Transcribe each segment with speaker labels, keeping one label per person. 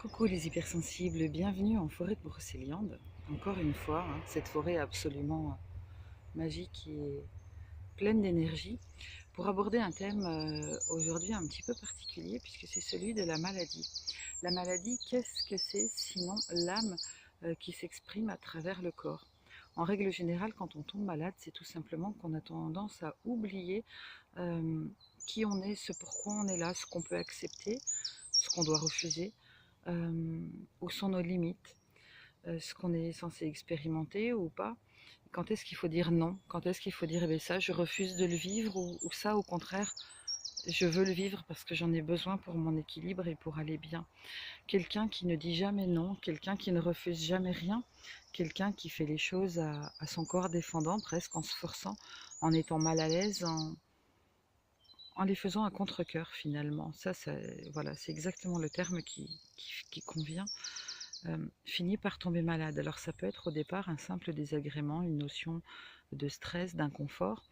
Speaker 1: Coucou les hypersensibles, bienvenue en forêt de Brocéliande. Encore une fois, cette forêt absolument magique et pleine d'énergie pour aborder un thème aujourd'hui un petit peu particulier puisque c'est celui de la maladie. La maladie, qu'est-ce que c'est sinon l'âme qui s'exprime à travers le corps? En règle générale, quand on tombe malade, c'est tout simplement qu'on a tendance à oublier euh, qui on est, ce pourquoi on est là, ce qu'on peut accepter, ce qu'on doit refuser, où sont nos limites, ce qu'on est censé expérimenter ou pas. Quand est-ce qu'il faut dire non? Quand est-ce qu'il faut dire eh bien, ça, je refuse de le vivre ou ça, au contraire, je veux le vivre parce que j'en ai besoin pour mon équilibre et pour aller bien. Quelqu'un qui ne dit jamais non, quelqu'un qui ne refuse jamais rien, quelqu'un qui fait les choses à son corps défendant, presque en se forçant, en étant mal à l'aise, en les faisant à contre-cœur finalement. Voilà, c'est exactement le terme qui convient. Finit par tomber malade. Alors ça peut être au départ un simple désagrément, une notion de stress, d'inconfort.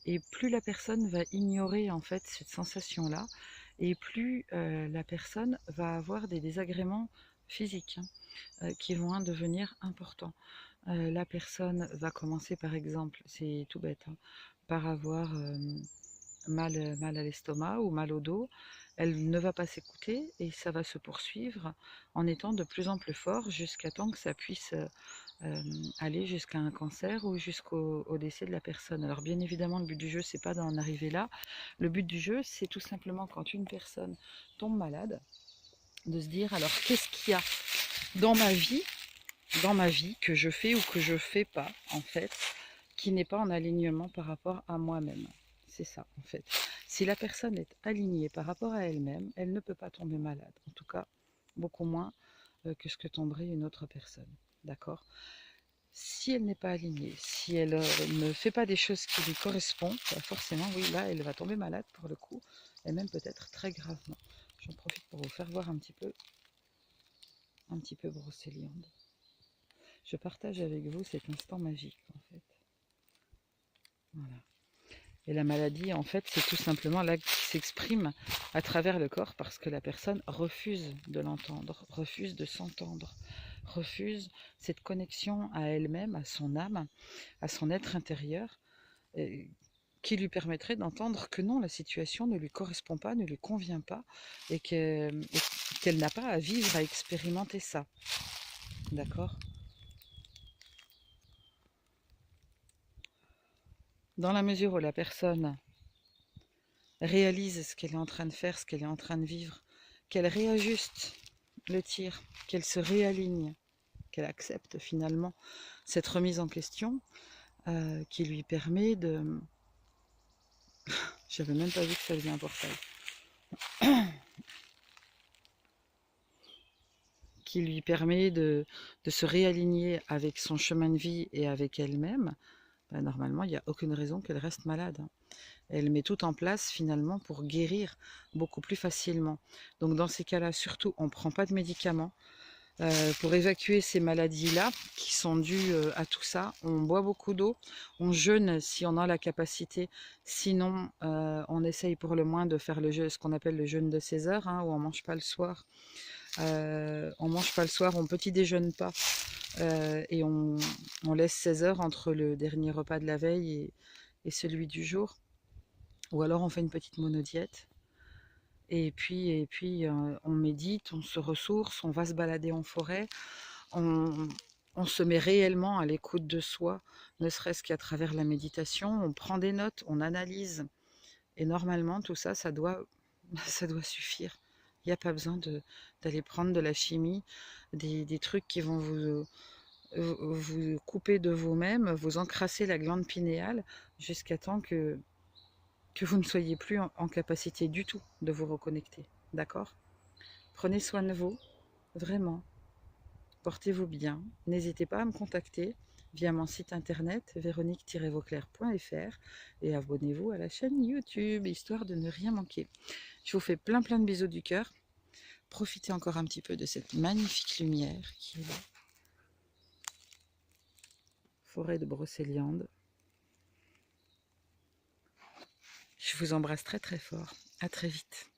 Speaker 1: Et plus la personne va ignorer en fait cette sensation-là, et plus la personne va avoir des désagréments physiques qui vont devenir importants. La personne va commencer par exemple, c'est tout bête, par avoir mal à l'estomac ou mal au dos, elle ne va pas s'écouter et ça va se poursuivre en étant de plus en plus fort jusqu'à temps que ça puisse aller jusqu'à un cancer ou jusqu'au décès de la personne. Alors bien évidemment, le but du jeu, c'est pas d'en arriver là. Le but du jeu, c'est tout simplement quand une personne tombe malade, de se dire alors qu'est-ce qu'il y a dans ma vie que je fais ou que je fais pas en fait, qui n'est pas en alignement par rapport à moi-même. C'est ça en fait. Si la personne est alignée par rapport à elle-même, elle ne peut pas tomber malade. En tout cas, beaucoup moins que ce que tomberait une autre personne. D'accord? Si elle n'est pas alignée, si elle ne fait pas des choses qui lui correspondent, bah forcément, oui, là, elle va tomber malade pour le coup, et même peut-être très gravement. J'en profite pour vous faire voir un petit peu Brocéliande. Je partage avec vous cet instant magique, en fait. Voilà. Et la maladie, en fait, c'est tout simplement là qui s'exprime à travers le corps parce que la personne refuse de l'entendre, refuse de s'entendre, refuse cette connexion à elle-même, à son âme, à son être intérieur, qui lui permettrait d'entendre que non, la situation ne lui correspond pas, ne lui convient pas, et qu'elle n'a pas à vivre, à expérimenter ça. D'accord? Dans la mesure où la personne réalise ce qu'elle est en train de faire, ce qu'elle est en train de vivre, qu'elle réajuste le tir, qu'elle se réaligne, qu'elle accepte finalement cette remise en question qui lui permet de... J'avais même pas vu que ça faisait un portail. Qui lui permet de se réaligner avec son chemin de vie et avec elle-même, ben normalement, il n'y a aucune raison qu'elle reste malade. Elle met tout en place finalement pour guérir beaucoup plus facilement. Donc dans ces cas-là, surtout, on ne prend pas de médicaments pour évacuer ces maladies-là qui sont dues à tout ça. On boit beaucoup d'eau, on jeûne si on a la capacité. Sinon, on essaye pour le moins de faire ce qu'on appelle le jeûne de 16 heures, où on ne mange pas le soir. On mange pas le soir, on petit déjeune pas et on laisse 16 heures entre le dernier repas de la veille et celui du jour. Ou alors on fait une petite monodiète. Et puis on médite, on se ressource, on va se balader en forêt, on, on se met réellement à l'écoute de soi, ne serait-ce qu'à travers la méditation, on prend des notes, on analyse. Et normalement, tout ça, ça doit suffire. Il n'y a pas besoin d'aller prendre de la chimie, des trucs qui vont vous couper de vous-même, vous encrasser la glande pinéale jusqu'à temps que vous ne soyez plus en capacité du tout de vous reconnecter. D'accord? Prenez soin de vous, vraiment. Portez-vous bien. N'hésitez pas à me contacter via mon site internet véronique-vauclair.fr et abonnez-vous à la chaîne YouTube, histoire de ne rien manquer. Je vous fais plein de bisous du cœur. Profitez encore un petit peu de cette magnifique lumière qui est là. Forêt de Brocéliande. Je vous embrasse très très fort. À très vite.